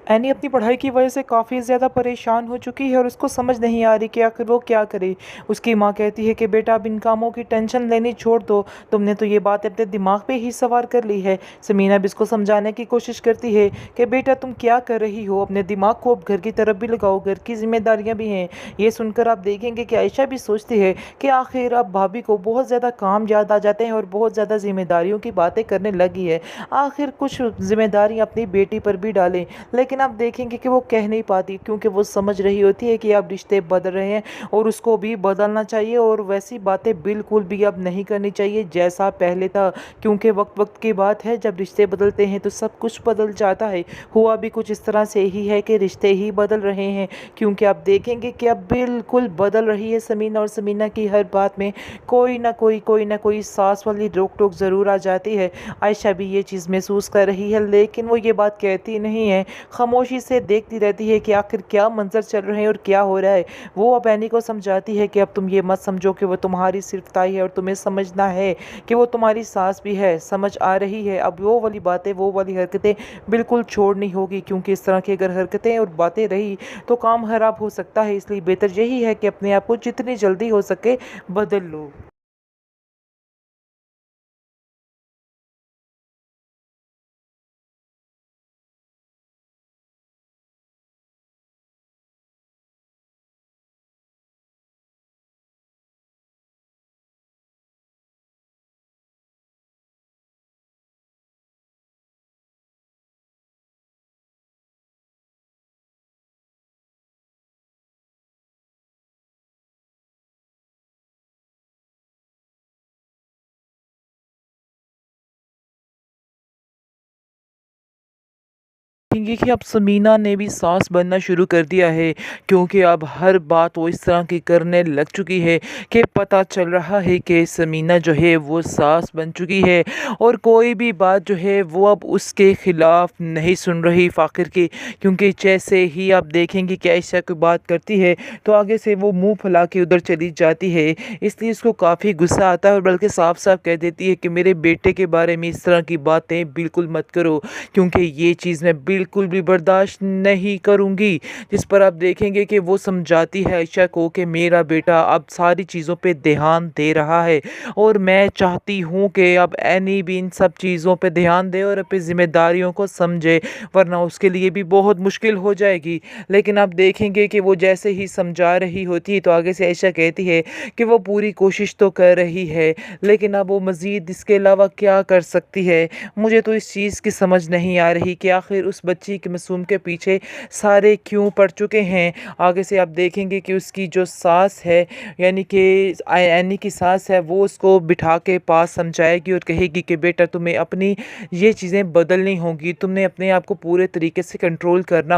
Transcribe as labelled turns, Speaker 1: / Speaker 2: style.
Speaker 1: Any अपनी पढ़ाई की वजह से काफ़ी ज़्यादा परेशान हो चुकी है और उसको समझ नहीं आ रही कि आखिर वो क्या करे। उसकी माँ कहती है कि बेटा अब इन कामों की टेंशन लेनी छोड़ दो, तुमने तो ये बात अपने दिमाग पे ही सवार कर ली है। समीना भी इसको समझाने की कोशिश करती है कि बेटा तुम क्या कर रही हो, अपने दिमाग को अब घर की तरफ भी लगाओ, घर की जिम्मेदारियाँ भी हैं। ये सुनकर आप देखेंगे कि आयशा भी सोचती है कि आखिर अब भाभी को बहुत ज़्यादा काम याद आ जाते हैं और बहुत ज़्यादा जिम्मेदारियों की बातें करने लगी है। आखिर कुछ जिम्मेदारी अपनी बेटी पर भी डालें, लेकिन आप देखेंगे कि वो कह नहीं पाती क्योंकि वो समझ रही होती है कि अब रिश्ते बदल रहे हैं और उसको भी बदलना चाहिए और वैसी बातें बिल्कुल भी अब नहीं करनी चाहिए जैसा पहले था। क्योंकि वक्त वक्त की बात है, जब रिश्ते बदलते हैं तो सब कुछ बदल जाता है। हुआ भी कुछ इस तरह से ही है कि रिश्ते ही बदल रहे हैं, क्योंकि आप देखेंगे कि अब बिल्कुल बदल रही है समीना और समीना की हर बात में कोई ना कोई सास वाली रोक टोक ज़रूर आ जाती है। आयशा भी ये चीज़ महसूस कर रही है, लेकिन वो ये बात कहती नहीं है, खामोशी से देखती रहती है कि आखिर क्या मंजर चल रहे हैं और क्या हो रहा है। वो अब एनी को समझाती है कि अब तुम ये मत समझो कि वो तुम्हारी सिर्फ ताई है और तुम्हें समझना है कि वो तुम्हारी सास भी है। समझ आ रही है, अब वो वाली बातें, वो वाली हरकतें बिल्कुल छोड़नी होगी, क्योंकि इस तरह की अगर हरकतें और बातें रही तो काम खराब हो सकता है। इसलिए बेहतर यही है कि अपने आप को जितनी जल्दी हो सके बदल लो। देखेंगे कि अब समीना ने भी सास बनना शुरू कर दिया है, क्योंकि अब हर बात वो इस तरह की करने लग चुकी है कि पता चल रहा है कि समीना जो है वो सास बन चुकी है और कोई भी बात जो है वो अब उसके ख़िलाफ़ नहीं सुन रही फ़ाखिर की। क्योंकि जैसे ही आप देखेंगे कि आयशा कोई बात करती है तो आगे से वो मुंह फैला के उधर चली जाती है। इसलिए उसको काफ़ी गुस्सा आता है और बल्कि साफ साफ कह देती है कि मेरे बेटे के बारे में इस तरह की बातें बिल्कुल मत करो, क्योंकि ये चीज़ मैं बिल्कुल भी बर्दाश्त नहीं करूँगी। जिस पर आप देखेंगे कि वो समझाती है आयशा को कि मेरा बेटा अब सारी चीज़ों पे ध्यान दे रहा है और मैं चाहती हूँ कि अब एनी भी इन सब चीज़ों पे ध्यान दे और अपनी ज़िम्मेदारियों को समझे, वरना उसके लिए भी बहुत मुश्किल हो जाएगी। लेकिन आप देखेंगे कि वो जैसे ही समझा रही होती है तो आगे से आयशा कहती है कि वो पूरी कोशिश तो कर रही है, लेकिन अब वो मज़ीद इसके अलावा क्या कर सकती है। मुझे तो इस चीज़ की समझ नहीं आ रही कि आखिर उस बच्ची के मासूम के पीछे सारे क्यों पड़ चुके हैं। आगे से आप देखेंगे कि उसकी जो सास है, यानी कि एनी की सास है, वो उसको बिठा के पास समझाएगी और कहेगी कि बेटा तुम्हें अपनी ये चीज़ें बदलनी होंगी, तुमने अपने आप को पूरे तरीके से कंट्रोल करना